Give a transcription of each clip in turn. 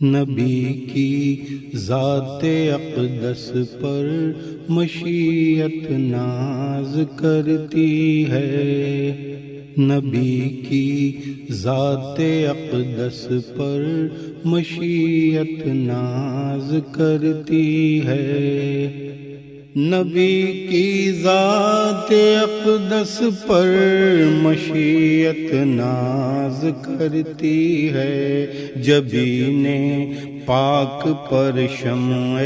نبی کی ذات اقدس پر مشیت ناز کرتی ہے، نبی کی ذات اقدس پر مشیت ناز کرتی ہے، نبی کی ذات اقدس پر مشیت ناز کرتی ہے، جبین پاک پر شمع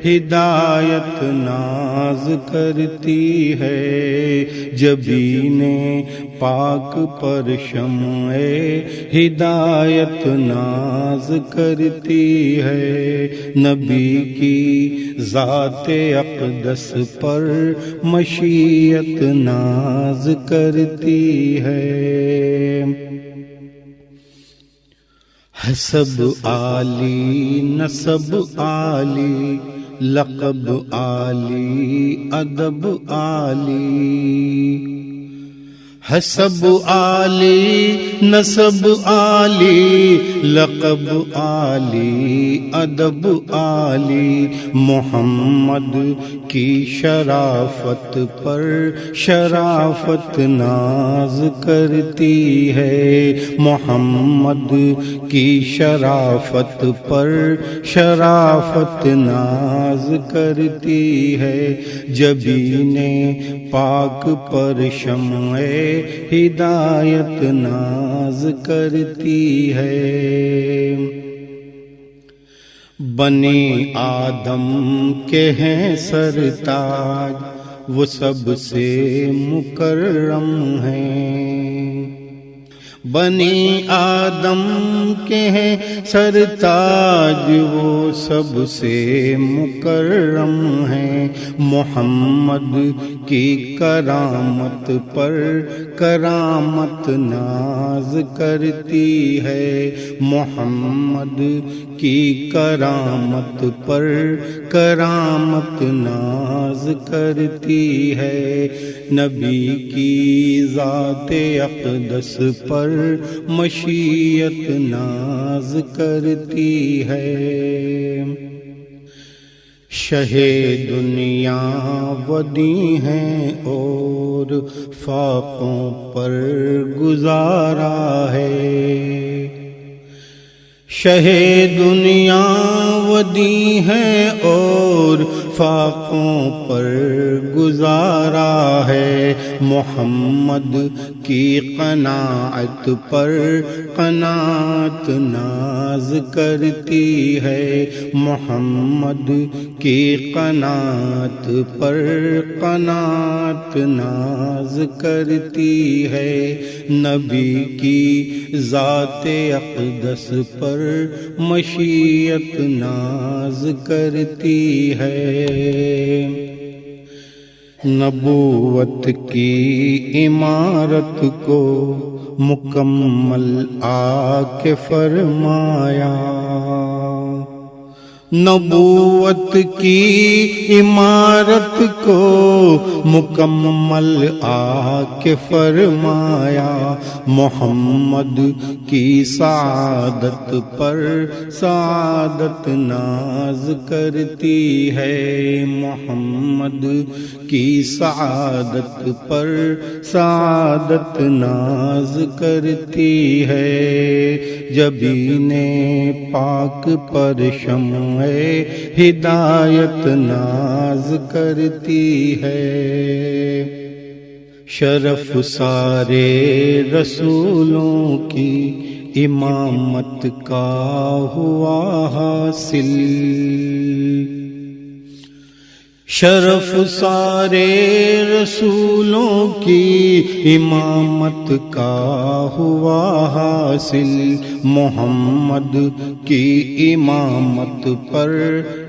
ہدایت ناز کرتی ہے، جبین پاک پر شمع ہدایت ناز کرتی ہے، نبی کی ذات اقدس پر مشیت ناز کرتی ہے، حسب عالی نسب عالی لقب عالی ادب عالی، حسب عالی نسب عالی لقب عالی ادب عالی، محمد کی شرافت پر شرافت ناز کرتی ہے، محمد کی شرافت پر شرافت ناز کرتی ہے، جبین پاک پر شمع ہدایت ناز کرتی ہے، بنی آدم کے ہیں سرتاج وہ سب سے مکرم ہیں، بنی آدم کے ہیں سرتاج وہ سب سے مکرم ہیں، محمد کی کرامت پر کرامت ناز کرتی ہے، محمد کی کرامت پر کرامت ناز کرتی ہے، نبی کی ذات اقدس پر مشیت ناز کرتی ہے، شہ دنیا ودی ہیں اور فاقوں پر گزارا ہے، شہ دنیا ودی ہیں اور فاقوں پر گزارا ہے، محمد کی قناعت پر قناعت ناز کرتی ہے، محمد کی قناعت پر قناعت ناز کرتی ہے، نبی کی ذات اقدس پر مشیت ناز کرتی ہے، نبوت کی عمارت کو مکمل آ کے فرمایا، نبوت کی عمارت کو مکمل آ کے فرمایا، محمد کی سعادت پر سعادت ناز کرتی ہے، محمد کی سعادت پر سعادت ناز کرتی ہے، جبین پاک پر شمع ہدایت ناز کرتی ہے، شرف سارے رسولوں کی امامت کا ہوا حاصل، شرف سارے رسولوں کی امامت کا ہوا حاصل، محمد کی امامت پر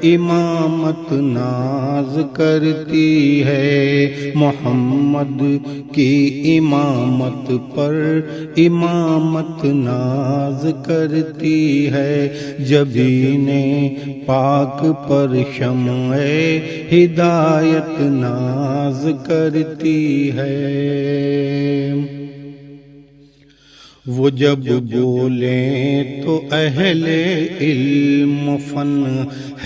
امامت ناز کرتی ہے، محمد کی امامت پر امامت ناز کرتی ہے، جبین پاک پر شمع ہدایت ناز کرتی ہے، وہ جب بولیں تو اہل علم فن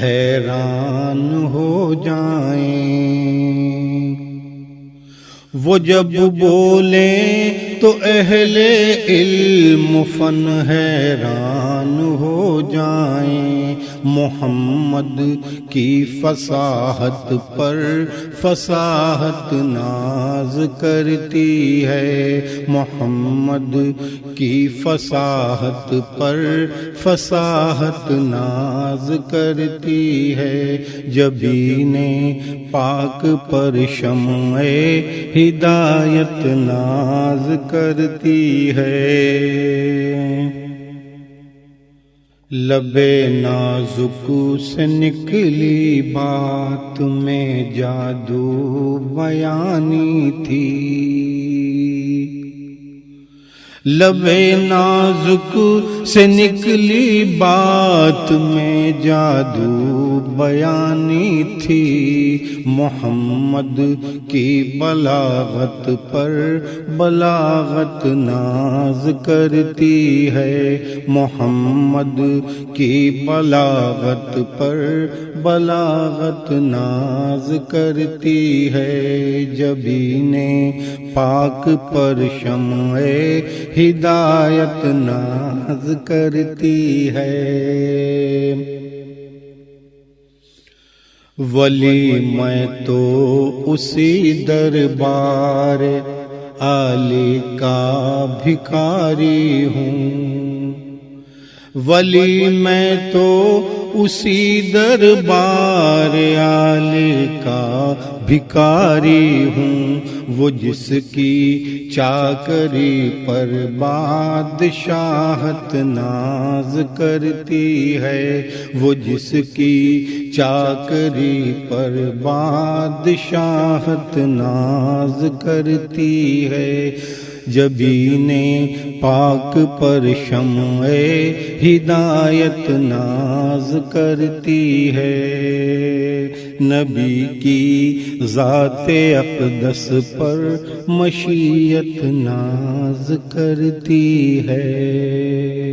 حیران ہو جائیں، وہ جب بولیں تو اہل علم فن حیران ہو جائیں، محمد کی فصاحت پر فصاحت ناز کرتی ہے، محمد کی فصاحت پر فصاحت ناز کرتی ہے، جبین پاک پر شمع ہدایت ناز کرتی ہے، لب نازک سے نکلی بات میں جادو بیانی تھی، لب نازک سے نکلی بات میں جادو بیانی تھی، محمد کی بلاغت پر بلاغت ناز کرتی ہے، محمد کی بلاغت پر بلاغت ناز کرتی ہے، جبین پاک پر شمع ہدایت ناز کرتی ہے، ولی میں تو اسی دربار عالی کا بھکاری ہوں، ولی میں تو اسی دربار عالی کا بھکاری ہوں، وہ جس کی چاکری پر بادشاہت ناز کرتی ہے، وہ جس کی چاکری پر بادشاہت ناز کرتی ہے، جبین پاک پر شمع ہدایت ناز کرتی ہے، نبی کی ذات اقدس پر مشیت ناز کرتی ہے۔